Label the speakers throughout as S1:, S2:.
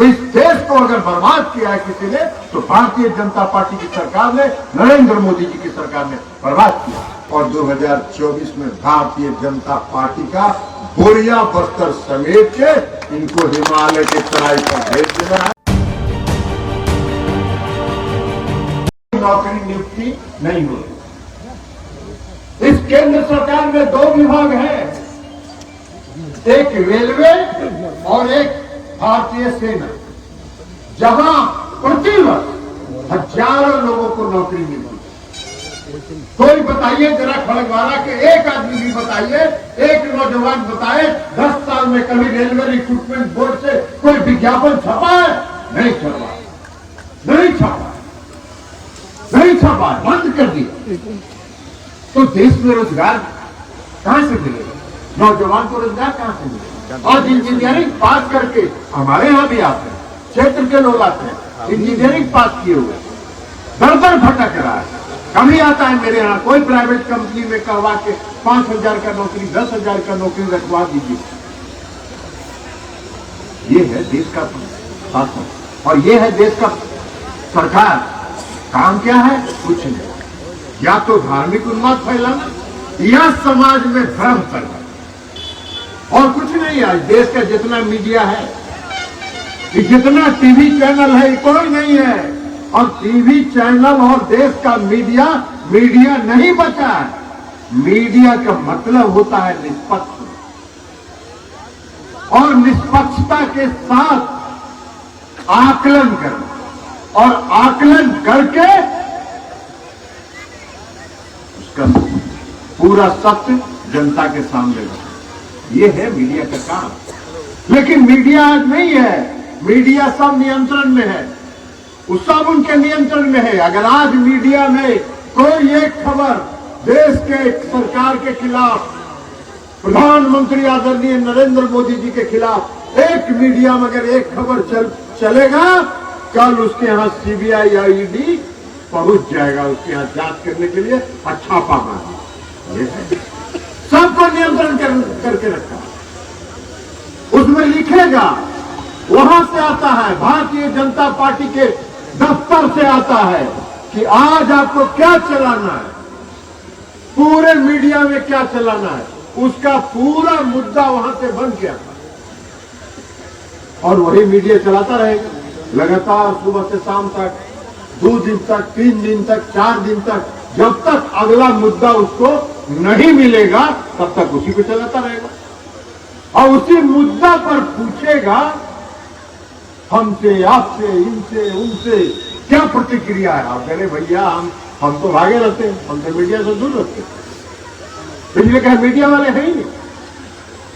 S1: तो इस देश को अगर बर्बाद किया है किसी ने तो भारतीय जनता पार्टी की सरकार ने, नरेंद्र मोदी जी की सरकार ने बर्बाद किया। और 2024 में भारतीय जनता पार्टी का बोरिया बस्तर समेट के इनको हिमालय के तराई पर भेज देना है। नौकरी नियुक्ति नहीं होगी। इस केंद्र सरकार में 2 विभाग हैं, एक रेलवे और एक भारतीय सेना, जहां प्रतिवर्ष हजारों लोगों को नौकरी मिलती है। कोई बताइए जरा खड़गवारा के एक आदमी भी बताइए, एक नौजवान बताए 10 साल में कभी रेलवे रिक्रूटमेंट बोर्ड से कोई विज्ञापन छपा है? नहीं छपा, नहीं छपा, नहीं छपा, बंद कर दिया। तो देश में रोजगार कहां से मिलेगा? नौजवान को रोजगार कहां से मिलेगा? और इंजीनियरिंग पास करके हमारे यहां भी आते हैं, क्षेत्र के लोग आते हैं, इंजीनियरिंग पास किए हुए दर भटक रहा है। कभी आता है मेरे यहाँ कोई प्राइवेट कंपनी में कहवा के 5,000 का नौकरी, 10,000 का नौकरी रखवा दीजिए। ये है देश का शासन और ये है देश का सरकार। काम क्या है? कुछ नहीं, या तो धार्मिक उन्माद फैलाना या समाज में भ्रम करना, और कुछ नहीं है। देश का जितना मीडिया है, जितना टीवी चैनल है, कोई नहीं है। और टीवी चैनल और देश का मीडिया नहीं बचा है। मीडिया का मतलब होता है निष्पक्ष, और निष्पक्षता के साथ आकलन करना, और आकलन करके उसका पूरा सत्य जनता के सामने रखना। ये है मीडिया का काम। लेकिन मीडिया आज नहीं है, मीडिया सब नियंत्रण में है, वो सब उनके नियंत्रण में है। अगर आज मीडिया में कोई एक खबर देश के सरकार के खिलाफ, प्रधानमंत्री आदरणीय नरेंद्र मोदी जी के खिलाफ एक मीडिया में अगर एक खबर चलेगा, कल उसके यहां सीबीआई या ईडी पहुंच जाएगा उसके यहां जांच करने के लिए, छापा मारेगा। सबको नियंत्रण करके रखा, उसमें लिखेगा, वहां से आता है, भारतीय जनता पार्टी के दफ्तर से आता है कि आज आपको क्या चलाना है, पूरे मीडिया में क्या चलाना है, उसका पूरा मुद्दा वहां से बन गया और वही मीडिया चलाता रहेगा लगातार, सुबह से शाम तक, 2 दिन तक, 3 दिन तक, 4 दिन तक, जब तक अगला मुद्दा उसको नहीं मिलेगा तब तक उसी को चलाता रहेगा। और उसी मुद्दा पर पूछेगा हमसे, आपसे, इनसे, उनसे क्या प्रतिक्रिया है। आप कह रहे भैया हम तो भागे रहते हैं, हम तो मीडिया से दूर रहते हैं। इसलिए कहा मीडिया वाले हैं ही नहीं।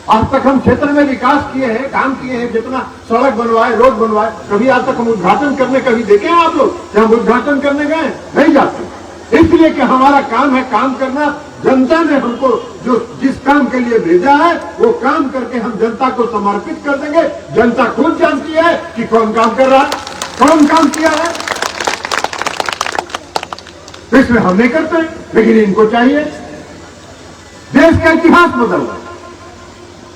S1: आज तक हम क्षेत्र में विकास किए हैं, काम किए हैं, जितना सड़क बनवाए, रोड बनवाए, कभी आज तक हम उद्घाटन करने कभी देखे हैं आप लोग? हम उद्घाटन करने गए नहीं जाते, इसलिए कि हमारा काम है काम करना। जनता ने हमको जो जिस काम के लिए भेजा है वो काम करके हम जनता को समर्पित कर देंगे। जनता खुद जानती है कि कौन काम कर रहा है, कौन काम किया है, इसलिए हम नहीं करते, लेकिन इनको चाहिए। देश का इतिहास बदल रहा है,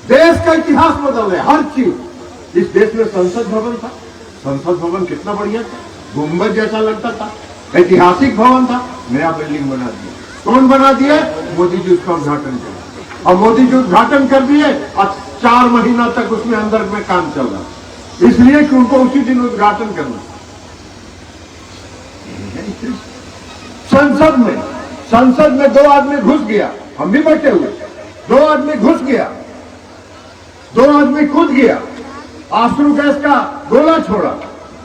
S1: देश का इतिहास बदल रहा है, हर चीज। इस देश में संसद भवन था, संसद भवन कितना बढ़िया था, गुंबद जैसा लगता था, ऐतिहासिक भवन था, नया बिल्डिंग बना दिया। कौन बना दिया? मोदी जी उसका उद्घाटन किया, और मोदी जी उद्घाटन कर दिए और 4 महीना तक उसमें अंदर में काम चल रहा, इसलिए कि उनको उसी दिन उद्घाटन करना। संसद में 2 आदमी घुस गया, हम भी बैठे हुए, 2 आदमी घुस गया, 2 आदमी कूद गया, आंसू गैस का गोला छोड़ा,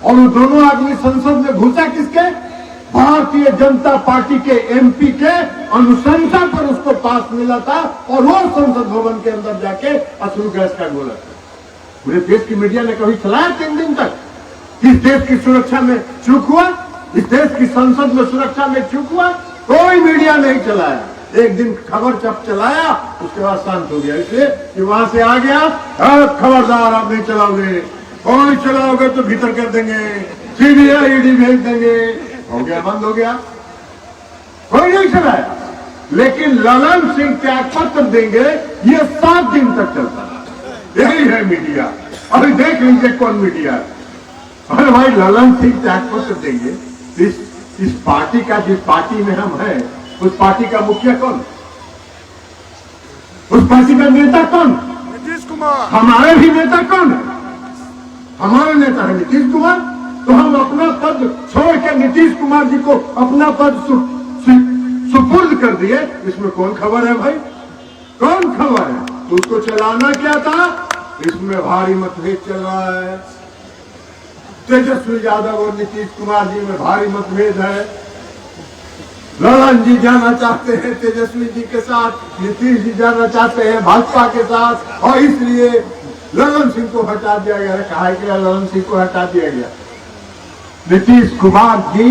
S1: और वो दोनों आदमी संसद में घुसा किसके? भारतीय जनता पार्टी के एमपी के अनुशंसा पर उसको पास मिला था, और वो संसद भवन के अंदर जाके आंसू गैस का गोला छोड़ा। पूरे देश की मीडिया ने कभी चलाया 3 दिन तक? इस देश की सुरक्षा में चूक हुआ? इस देश की संसद में सुरक्षा में चूक हुआ? कोई मीडिया नहीं चलाया। एक दिन खबर जब चलाया उसके बाद शांत हो गया, इसलिए कि वहां से आ गया, खबरदार आप नहीं चलाओगे, और चलाओगे तो भीतर कर देंगे, सीबीआई ईडी भेज देंगे। हो गया, बंद हो गया, कोई नहीं चलाया। लेकिन ललन सिंह त्यागपत्र देंगे, ये 7 दिन तक चलता है। यही है मीडिया। अभी देख लीजिए कौन मीडिया है। अरे भाई ललन सिंह त्यागपत्र देंगे। इस पार्टी का, जिस पार्टी में हम हैं, उस पार्टी का मुखिया कौन, उस पार्टी का नेता कौन?
S2: नीतीश कुमार।
S1: हमारे भी नेता कौन है? हमारा नेता है नीतीश कुमार। तो हम अपना पद छोड़ के नीतीश कुमार जी को अपना पद सुपुर्द कर दिए। इसमें कौन खबर है भाई? कौन खबर है? तो उसको चलाना क्या था? इसमें भारी मतभेद चल रहा है। तेजस्वी यादव और नीतीश कुमार जी में भारी मतभेद है। ललन जी जाना चाहते हैं तेजस्वी जी के साथ, नीतीश जी जाना चाहते हैं भाजपा के साथ, और इसलिए ललन सिंह को हटा दिया गया। कहा गया ललन सिंह को हटा दिया गया। नीतीश कुमार जी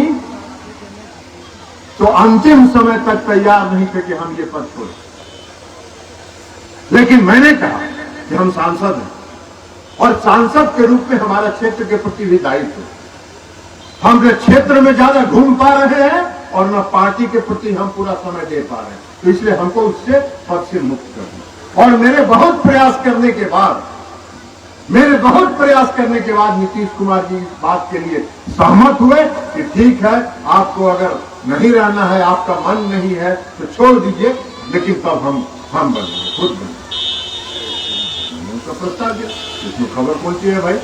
S1: तो अंतिम समय तक तैयार नहीं थे कि हम ये पद छोड़ें, लेकिन मैंने कहा कि हम सांसद हैं और सांसद के रूप में हमारा क्षेत्र के प्रति भी दायित्व है। हम अपने क्षेत्र में ज्यादा घूम पा रहे हैं और न पार्टी के प्रति हम पूरा समय दे पा रहे हैं, तो इसलिए हमको उससे पद से मुक्त करना। और मेरे बहुत प्रयास करने के बाद नीतीश कुमार जी इस बात के लिए सहमत हुए कि ठीक है, आपको अगर नहीं रहना है, आपका मन नहीं है तो छोड़ दीजिए, लेकिन तब हम बनेंगे, खुद बनेंगे। उनका प्रस्ताव दिया, इसमें खबर पहुंची है भाई।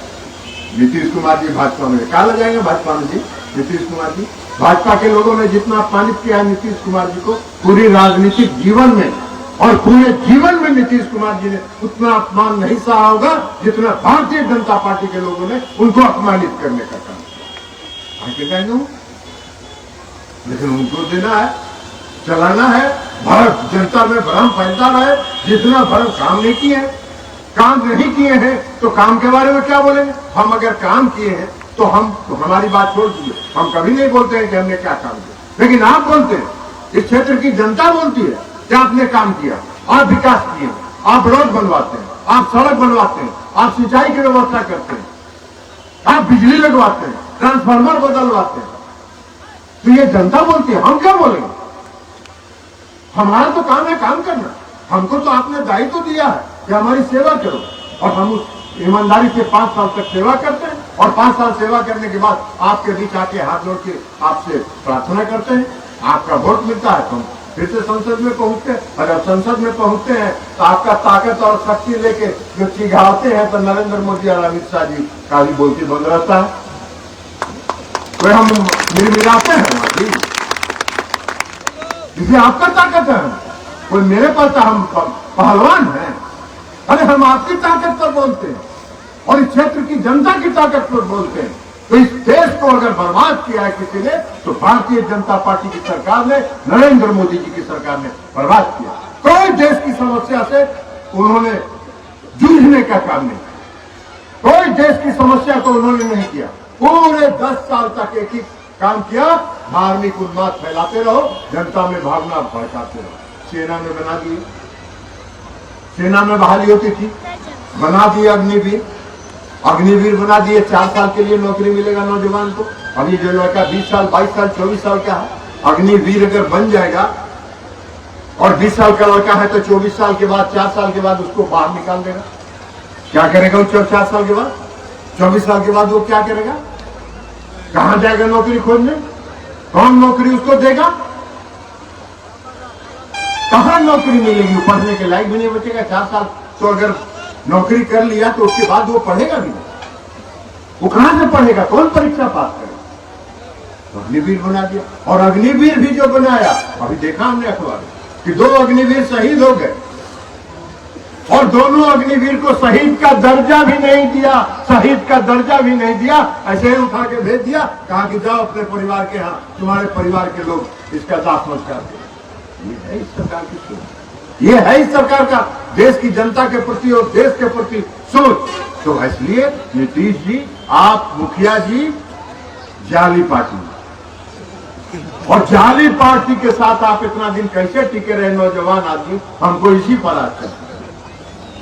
S1: नीतीश कुमार जी भाजपा में कहा जाएंगे, भाजपा में जी नीतीश कुमार जी, भाजपा के लोगों ने जितना अपमानित किया है नीतीश कुमार जी को पूरी राजनीतिक जीवन में और पूरे जीवन में नीतीश कुमार जी ने उतना अपमान नहीं सहा होगा जितना भारतीय जनता पार्टी के लोगों ने उनको अपमानित करने का काम किया। लेकिन उनको देना है, चलाना है, भारत जनता में भ्रम फैलता रहे। जितना भ्रम काम नहीं किए हैं तो काम के बारे में क्या बोलेंगे? हम अगर काम किए हैं तो हमारी बात छोड़ दीजिए, हम कभी नहीं बोलते हैं कि हमने क्या काम किया, लेकिन आप बोलते हैं, इस क्षेत्र की जनता बोलती है कि आपने काम किया, आप विकास किए, आप रोड बनवाते हैं, आप सड़क बनवाते हैं, आप सिंचाई की व्यवस्था करते हैं, आप बिजली लगवाते हैं, ट्रांसफार्मर बदलवाते हैं, तो ये जनता बोलती है। हम क्या बोलेंगे? हमारा तो काम है काम करना। हमको तो आपने दायित्व दिया है कि हमारी सेवा करो, और हम उस ईमानदारी से 5 साल तक सेवा करते हैं, और 5 साल सेवा करने के बाद आपके बीच आके हाथ जोड़ के आपसे प्रार्थना करते हैं, आपका वोट मिलता है तो हम फिर से संसद में पहुंचते हैं। और जब संसद में पहुंचते हैं तो आपका ताकत और शक्ति लेके जो चिढ़ाते हैं, तो नरेंद्र मोदी और अमित शाह जी का भी बोलती बंद रहता है, तो हम मिलाते हैं। जिसे आपका ताकत है, कोई मेरे पास हम पहलवान हैं। अरे हम आपकी ताकत पर बोलते हैं और इस क्षेत्र की जनता की ताकत पर बोलते हैं। तो इस देश को अगर बर्बाद किया है किसी ने, तो भारतीय जनता पार्टी की सरकार ने, नरेंद्र मोदी जी की सरकार ने बर्बाद किया। कोई देश की समस्या से उन्होंने जूझने का काम नहीं, कोई देश की समस्या को उन्होंने नहीं किया। पूरे 10 साल तक एक ही काम किया, धार्मिक उन्माद फैलाते रहो, जनता में भावना भड़काते रहो। सेना में बना दिए, सेना में बहाली होती थी, बना दिए अग्निवीर बना दिए। 4 साल के लिए नौकरी मिलेगा नौजवान को। अभी जो लड़का 20 साल 22 साल 24 साल का है, अग्निवीर अगर बन जाएगा और 20 साल का लड़का है तो 24 साल के बाद 4 साल के बाद उसको बाहर निकाल देगा। क्या करेगा वो 4 साल के बाद? 24 साल के बाद वो क्या करेगा? कहां जाएगा नौकरी खोजने? कौन नौकरी उसको देगा? कहां नौकरी मिलेगी? पढ़ने के लायक भी नहीं बचेगा। 4 साल तो अगर नौकरी कर लिया तो उसके बाद वो पढ़ेगा भी नहीं, वो कहां से पढ़ेगा? कौन परीक्षा पास करेगा? तो अग्निवीर बना दिया। और अग्निवीर भी जो बनाया, अभी देखा हमने अखबार कि 2 अग्निवीर शहीद हो गए, और दोनों अग्निवीर को शहीद का दर्जा भी नहीं दिया, ऐसे ही उठा के भेज दिया, कहा कि जाओ अपने परिवार के यहाँ, तुम्हारे परिवार के लोग इसका दाह संस्कार करें। ये है इस सरकार की सोच, ये है इस सरकार का देश की जनता के प्रति और देश के प्रति सोच। तो इसलिए नीतीश जी, आप मुखिया जी जाली पार्टी, और जाली पार्टी के साथ आप इतना दिन कैसे टिके रहे नौजवान आदमी, हमको इसी पर आज करते।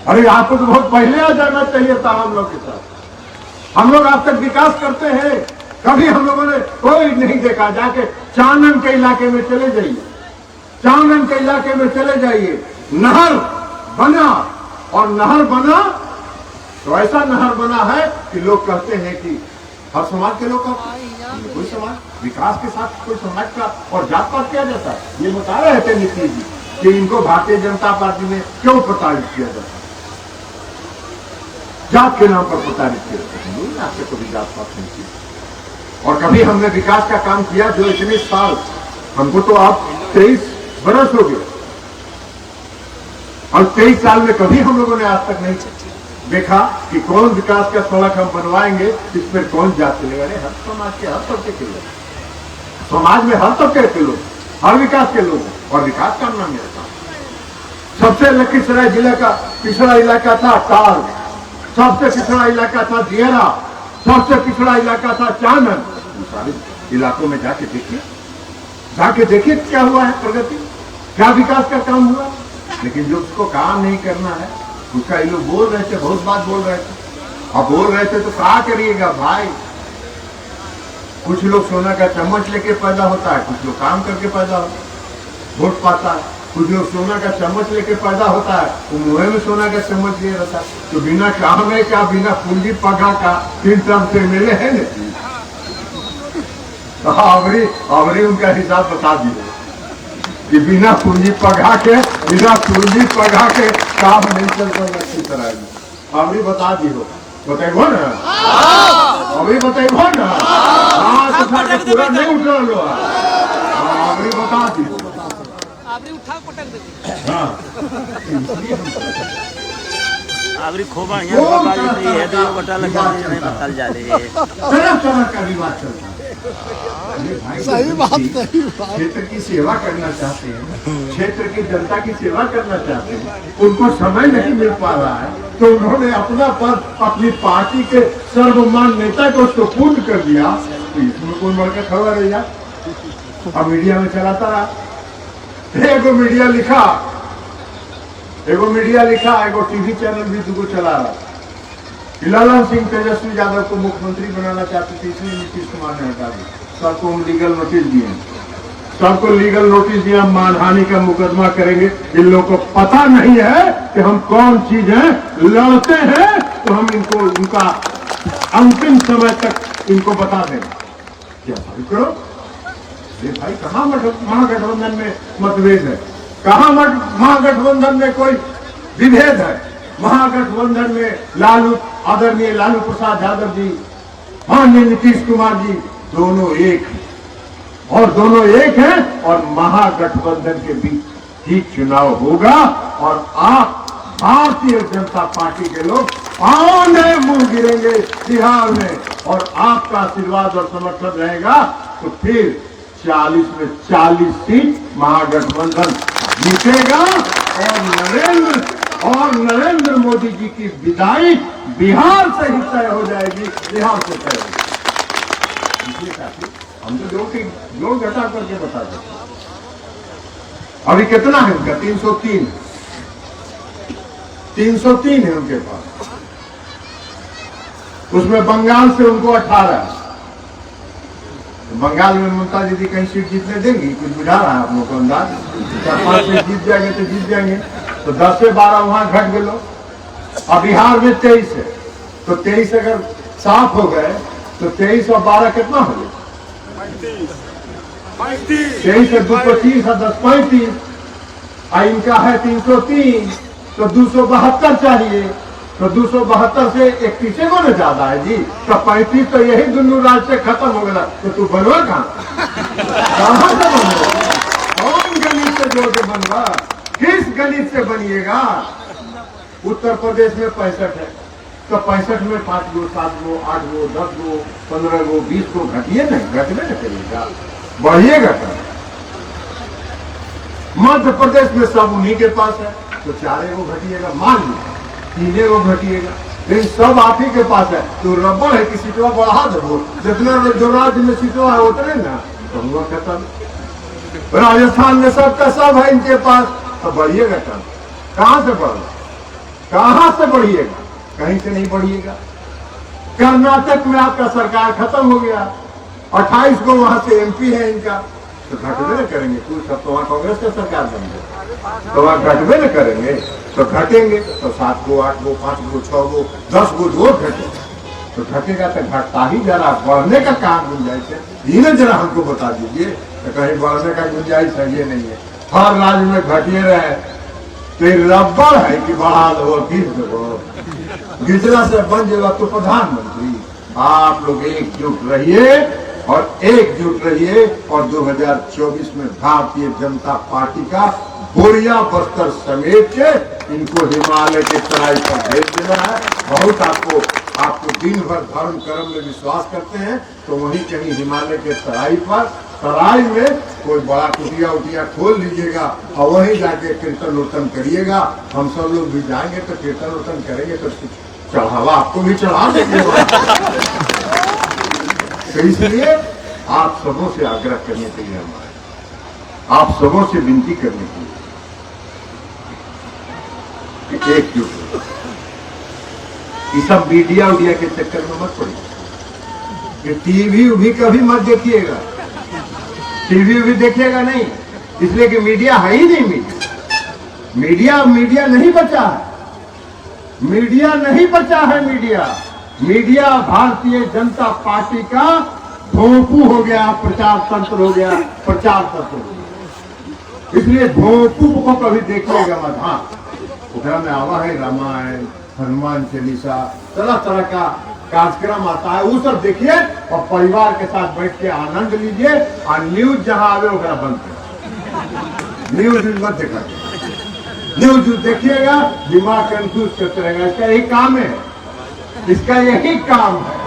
S1: अरे आपको तो बहुत पहले आ जाना चाहिए था हम लोग के साथ। हम लोग आप तक विकास करते हैं, कभी हम लोगों ने कोई नहीं देखा। जाके चानन के इलाके में चले जाइए, चानन के इलाके में चले जाइए, नहर बना, और नहर बना तो ऐसा नहर बना है कि लोग कहते हैं कि हर समाज के लोग का कोई समाज विकास के साथ कोई समाज का और जात पात किया जाता है। ये बता रहे थे नीतीश जी कि इनको भारतीय जनता पार्टी में क्यों प्रताड़ित किया जाता है, जात के नाम पर प्रताड़ित किया जाता है। आपसे कभी जात पात नहीं की और कभी हमने विकास का काम किया जो इतने साल, हमको तो आप 23 बरस हो गए और 23 साल में कभी हम लोगों ने आज तक नहीं देखा कि कौन विकास का सड़क हम बनवाएंगे, इस पर कौन जात चलेगा। अरे हर समाज के हर तबके के लोग, समाज में हर तबके के लोग, हर विकास के लोग और विकास का नाम मिलता। सबसे लखीसराय जिले का पिछड़ा इलाका था टाल, सबसे पिछड़ा इलाका था दियरा, सबसे पिछड़ा इलाका था चानन। सारे इलाकों में जाके देखिए क्या हुआ है प्रगति, क्या विकास का काम हुआ। लेकिन जो उसको काम नहीं करना है उसका ये लोग बोल रहे थे, बहुत बात बोल रहे थे और बोल रहे थे तो क्या करिएगा भाई। कुछ लोग सोना का चम्मच लेके पैदा होता है, कुछ लोग काम करके पैदा वोट पाता है। कुछ लोग सोना का चम्मच लेके पैदा होता है, वो मुंह में सोना का चम्मच ले रहता है। तो बिना काम है क्या, बिना पूंजी पगा का 3 तरफ से मिले है ना। आवरी उनका हिसाब बता दिए कि बिना पूंजी पगा के काम नहीं चलता अच्छी तरह। आवरी बता दी हो, बताइबो ना, आवरी बताइबो ना। हाँ तो पूरा नहीं उठा लो, आवरी बता दी
S2: आवरी उठा पटक देती।
S1: हाँ
S3: आवरी खोबा है तो बटा लगा नहीं बतल जा रहे हैं।
S1: तरह का विवाद चलता है।
S4: सही बात।
S1: क्षेत्र की सेवा करना चाहते हैं, क्षेत्र की जनता की सेवा करना चाहते हैं, उनको समय नहीं मिल पा रहा है तो उन्होंने अपना पद अपनी पार्टी के सर्वमान नेता को उसको पूर्ण कर दिया। तो इसमें कोई बढ़कर खबर रही है, अब मीडिया में चलाता रहा। एगो मीडिया लिखा, एगो टीवी चैनल भी दुगो चला रहा। लालन सिंह तेजस्वी यादव को मुख्यमंत्री बनाना चाहते थे, इसलिए नीतीश कुमार ने हटा दिया। सबको हम लीगल नोटिस दिए, सबको लीगल नोटिस दिया, मानहानि का मुकदमा करेंगे। इन लोगों को पता नहीं है कि हम कौन चीज है, लड़ते हैं तो हम इनको उनका अंतिम समय तक इनको बता देंगे। क्या भाई करो, ये भाई कहाँ महागठबंधन में मतभेद है, कहाँ महागठबंधन में कोई विभेद है। महागठबंधन में आदरणीय लालू प्रसाद यादव जी, माननीय नीतीश कुमार जी दोनों एक हैं और महागठबंधन के बीच ही चुनाव होगा और आप भारतीय जनता पार्टी के लोग आने मुंह गिरेंगे बिहार में और आपका आशीर्वाद और समर्थन रहेगा तो फिर 40 में 40 सीट महागठबंधन जीतेगा और नरेंद्र मोदी जी की विदाई बिहार से ही तय हो जाएगी, बिहार से तय होगी। इसलिए हम तो जोड़ घटा करके बता देते। अभी कितना है उनका, 303 है उनके पास। उसमें बंगाल से उनको 18 है। बंगाल में ममता दीदी कहीं सीट जीतने देंगी, कुछ बुझा रहा है आप लोगों को अंदाज। 4-5 सीट जीत जाएंगे तो जीत जाएंगे, तो 10 से 12 वहां घट गए लोग। अब बिहार में 23 है, तो 23 अगर साफ हो गए तो 23 और 12 कितना हो गया, 23 से 2 25 और 10 35। इनका है 303, तो 272 चाहिए। तो 272 से 31 को ना ज्यादा है जी, तो 35 तो यही दोनों राज्य से खत्म हो गया। तो तू बनवा कहाँ से बनवा, कौन गणित से जोड़ के बनवा, किस गणित से बनिएगा। उत्तर प्रदेश में 65 है, तो 65 में 5 गो 7 गो 8 गो 10 गो 15 गो 20 गो घटिए नहीं, घटने न करिएगा, बढ़िएगा। मध्य प्रदेश में सब उन्हीं के पास है, तो 4 गो घटिएगा, मान लीजिए 3 गो घटिएगा, लेकिन सब आप ही के पास है। तो रबड़ है कि सीटवा बढ़ा दो, जितना जो राज्य में सीटवा है उतने ना, तो हुआ खत्म। राजस्थान में सबका सब है इनके पास, तो बढ़िएगा कम। कहां से बढ़, कहां से बढ़िएगा, कहीं से नहीं बढ़िएगा। कर्नाटक में आपका सरकार खत्म हो गया, 28 को वहां से एमपी है इनका, तो घटबे न करेंगे कुछ। सब तो वहां कांग्रेस का सरकार बन गया, तो वहां घटबे न करेंगे, तो घटेंगे तो 7 गो 8 गो 5 गो 6 गो 10 गो वोट घटे, तो घटेगा तो घटता ही जा रहा, बढ़ने का कहाँ गुंजाइश है, इन्हें जरा हमको बता दीजिए। तो कहीं बढ़ने का गुंजाइश है ये नहीं है, हर राज्य में घटिए रहे। तो ये रबड़ है कि बढ़ा दो घिस दो, घिसला से बन जाएगा तो प्रधानमंत्री। आप लोग एकजुट रहिए और एकजुट रहिए और 2024 में भारतीय जनता पार्टी का बोरिया बस्तर समेट के इनको हिमालय के तराई पर भेज देना है। बहुत आपको दिन भर धर्म कर्म में विश्वास करते हैं तो वहीं कहीं हिमालय के तराई में कोई बड़ा कुटिया उटिया खोल लीजिएगा और वहीं जाके कीर्तन उर्तन करिएगा। हम सब लोग भी जाएंगे तो कीर्तन उर्तन करेंगे तो चढ़ावा आपको भी चढ़ा देंगे। तो इसलिए आप सबों से आग्रह करने के लिए हम आए, आप सबों से विनती करने के लिए कि एकजुट हो। ये सब मीडिया उडिया के चक्कर में मत पड़िए, टीवी भी कभी मत देखिएगा, टीवी भी देखिएगा नहीं, इसलिए कि मीडिया है ही नहीं। मीडिया नहीं बचा है, मीडिया नहीं बचा है। मीडिया भारतीय जनता पार्टी का भोंपू हो गया, प्रचार तंत्र हो गया, प्रचार तंत्र हो गया। इसलिए भोंपू को कभी देखिएगा मत। हाँ, उधर में आवा है रामायण, हनुमान चालीसा, तरह तरह का कार्यक्रम आता है, वो सब देखिए और परिवार के साथ बैठ के आनंद लीजिए। और न्यूज जहां आवे वगैरह बंद करें, न्यूज मत देखा, न्यूज देखिएगा दिमाग कंफ्यूज करते रहेगा। इसका यही काम है, इसका यही काम है।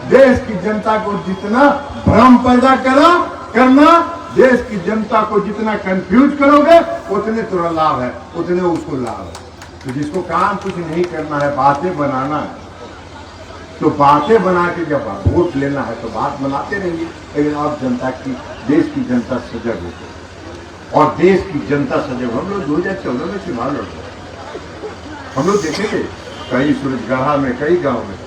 S1: देश की जनता को जितना भ्रम पैदा करना, देश की जनता को जितना कंफ्यूज करोगे उतने थोड़ा लाभ है, उतने उसको लाभ है। तो जिसको काम कुछ नहीं करना है, बातें बनाना है, तो बातें बना के जब वोट लेना है तो बात बनाते रहिए। लेकिन अब जनता की, देश की जनता सजग हो गई और देश की जनता सजग। हम लोग 2014 में चुनाव लड़ते, हम लोग देखेंगे कई सूरजगढ़ा में, कई गांव में,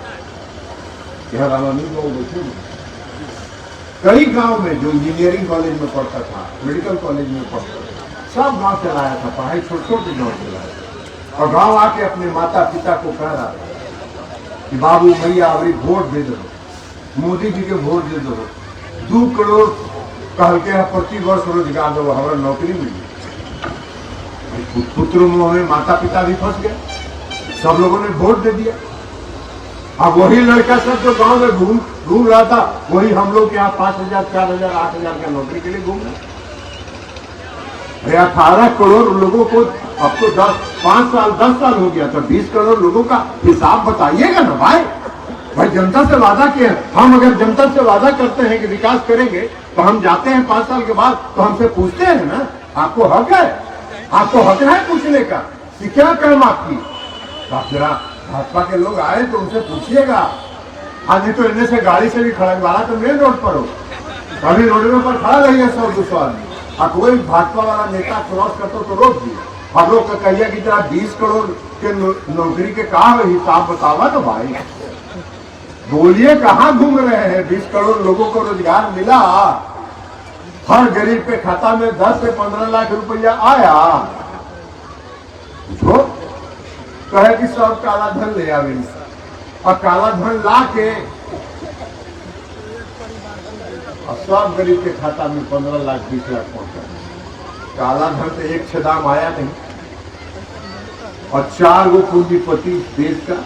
S1: यहाँ रामानी गाँव बैठे, कई गांव में जो इंजीनियरिंग कॉलेज में पढ़ता था, मेडिकल कॉलेज में पढ़ता था, सब गांव से लाया था, पढ़ाई छोटे गांव से लाया था। और गांव आके अपने माता पिता को कह रहा था कि बाबू भैया अभी वोट दे दो, मोदी जी के वोट दे दो, 2 करोड़ कह के प्रति वर्ष रोजगार दो, हमारा नौकरी मिली। पुत्र मोह में माता पिता भी फंस गए, सब लोगों ने वोट दे दिया। अब वही लड़का सब जो गांव में घूम रहा था, वही हम लोग के यहाँ 5,000, 4,000, 8,000 का नौकरी के लिए घूम रहे। 18 करोड़ लोगों को अब तो 10 साल हो गया, तो 20 करोड़ लोगों का हिसाब बताइएगा ना भाई जनता से वादा किया। हम अगर जनता से वादा करते हैं कि विकास करेंगे तो हम जाते हैं 5 साल के बाद तो हमसे पूछते हैं ना, आपको हक है, आपको हक है पूछने का कि क्या काम आपकी। आप जरा भाजपा के लोग आए तो उनसे पूछिएगा। आज नहीं तो इन्हें से गाड़ी से भी खड़ा वाला तो मेन रोड पर हो, अभी रोडों पर खड़ा रहिए 100-200 आदमी। और कोई भाजपा वाला नेता क्रॉस करते तो रोक दिए। हम लोग का कहिए कि जरा 20 करोड़ के नौकरी के कहा हिसाब बतावा तो भाई बोलिए कहाँ घूम रहे हैं। 20 करोड़ लोगों को रोजगार मिला, हर गरीब के खाता में 10 से 15 लाख रुपया आया। जो कहे कि सब काला धन ले आवे और काला धन ला के और सब गरीब के खाता में 15 लाख 20 लाख पहुंचा। काला धन तो एक छदाम आया नहीं। और 4 गो पूंजीपति देश का,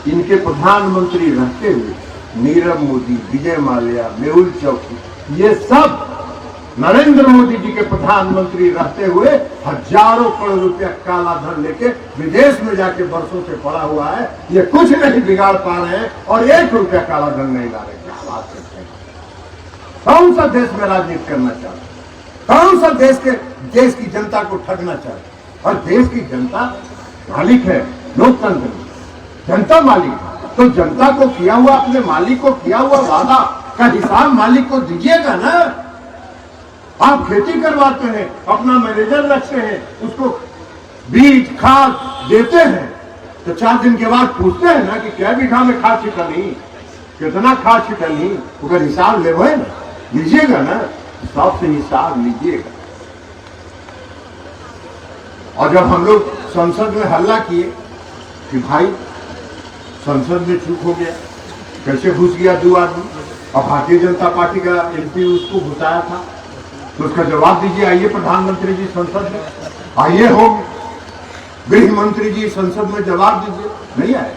S1: इनके प्रधानमंत्री रहते हुए नीरव मोदी, विजय माल्या, मेहुल चौकसी, ये सब नरेंद्र मोदी जी के प्रधानमंत्री रहते हुए हजारों करोड़ रुपया काला धन लेके विदेश में जाके वर्षों से पड़ा हुआ है। ये कुछ नहीं बिगाड़ पा रहे हैं और 1 रुपया काला धन नहीं ला रहे। क्या बात करते हैं? कौन सा देश में राजनीति करना चाहते, कौन सा देश की जनता को ठगना चाहते। और देश की जनता मालिक है, लोकतंत्र में जनता मालिक है, तो जनता को किया हुआ, अपने मालिक को किया हुआ वादा का हिसाब मालिक को दीजिएगा ना। आप खेती करवाते हैं, अपना मैनेजर रखते हैं, उसको बीज खाद देते हैं, तो 4 दिन के बाद पूछते हैं ना कि क्या बीघा में खाद छिटली, कितना खाद छिटली, अगर हिसाब ले ना लीजिएगा ना, सबसे हिसाब लीजिएगा। और जब हम लोग संसद में हल्ला किए कि भाई संसद में चूक हो गया, कैसे घुस गया 2 आदमी, और भारतीय जनता पार्टी का एमपी उसको घुसाया था, तो उसका जवाब दीजिए। आइए प्रधानमंत्री जी संसद में, आइए होम गृह मंत्री जी संसद में जवाब दीजिए। नहीं आए,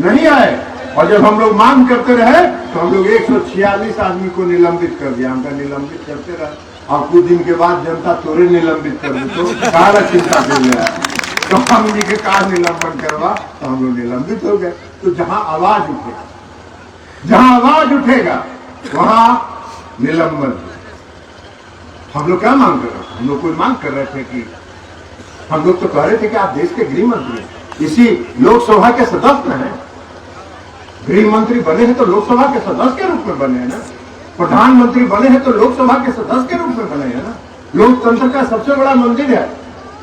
S1: नहीं आए। और जब हम लोग मांग करते रहे तो हम लोग 146 आदमी को निलंबित कर दिया। हमका निलंबित करते रहे और कुछ दिन के बाद जनता तोरे निलंबित कर दी, तो सारा चिंता कर लिया। तो हम जी के कार निलंबन करवा तो हम लोग निलंबित हो गए। तो जहां आवाज उठेगा, जहां आवाज उठेगा वहां निलंबन। हम लोग क्या मांग कर रहे थे? हम लोग कोई मांग कर रहे थे कि हम लोग तो कह रहे थे कि आप देश के गृह मंत्री हैं, इसी लोकसभा के सदस्य हैं। गृह मंत्री बने हैं तो लोकसभा के सदस्य के रूप में बने हैं ना, प्रधानमंत्री बने हैं तो लोकसभा के सदस्य के रूप में बने हैं ना। लोकतंत्र का सबसे बड़ा मंदिर है।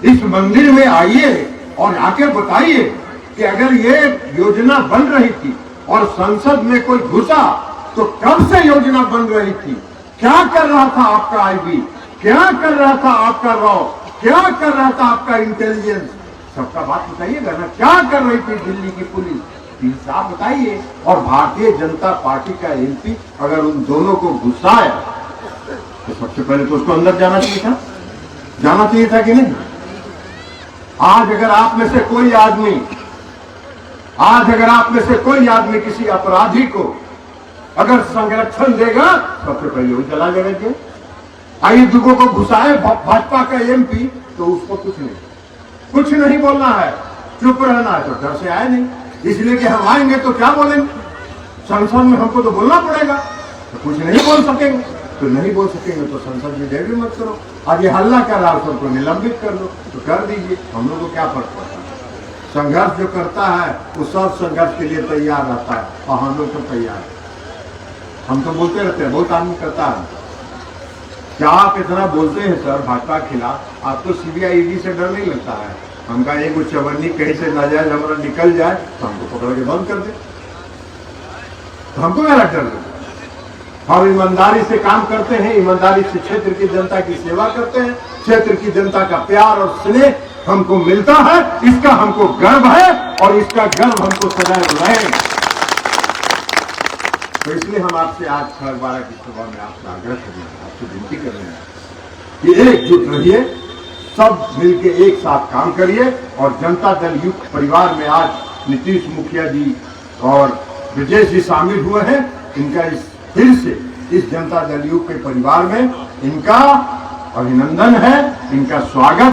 S1: इस मंदिर में आइए और आके बताइए कि अगर ये योजना बन रही थी और संसद में कोई घुसा तो कब से योजना बन रही थी, क्या कर रहा था आपका आईबी, क्या कर रहा था आपका रॉ, क्या कर रहा था आपका इंटेलिजेंस, सबका बात बताइएगा ना। क्या कर रही थी दिल्ली की पुलिस, साफ बताइए। और भारतीय जनता पार्टी का एमपी अगर उन दोनों को घुसाया तो सबसे पहले तो उसको अंदर जाना चाहिए था, जाना चाहिए था कि नहीं। आज अगर आप में से कोई आदमी किसी अपराधी को अगर संरक्षण देगा सबसे पहले वो चला जाएगा जेल। आइए दुगो को घुसाए भाजपा का एमपी तो उसको कुछ नहीं बोलना है, चुप रहना है। तो डर से आए नहीं, इसलिए कि हम आएंगे तो क्या बोलेंगे, संसद में हमको तो बोलना पड़ेगा, तो कुछ नहीं बोल सकेंगे। तो नहीं बोल सकेंगे तो संसद में देर भी मत करो। आज ये हल्ला कर रहा है सबको निलंबित कर दो, तो कर दीजिए, हम लोगों को क्या फर्क पड़ता है। संघर्ष जो करता है वो सब संघर्ष के लिए तैयार रहता है और हम लोग तो तैयार है। हम तो बोलते रहते हैं, बहुत आदमी करता है। क्या आप इतना बोलते हैं सर भाजपा के खिलाफ, आपको सीबीआई ईडी से डर नहीं लगता है? हमका एक चवन्नी कहीं से नाजायज हमारा निकल जाए तो हमको पकड़ के बंद कर दे, तो हमको क्या डर लगता है? हम ईमानदारी से काम करते हैं, ईमानदारी से क्षेत्र की जनता की सेवा करते हैं, क्षेत्र की जनता का प्यार और स्नेह हमको मिलता है, इसका हमको गर्व है और इसका गर्व हमको सदैव रहे। तो इसलिए हम आपसे आज 12 की सभा में आपसे आग्रह कर रहे हैं, आपसे विनती कर रहे हैं कि एकजुट रहिए, सब मिलके एक साथ काम करिए। और जनता दल युक्त परिवार में आज नीतीश मुखिया जी और ब्रजेश जी शामिल हुए हैं। इनका फिर से इस जनता दल युक्त के परिवार में इनका अभिनंदन है, इनका स्वागत।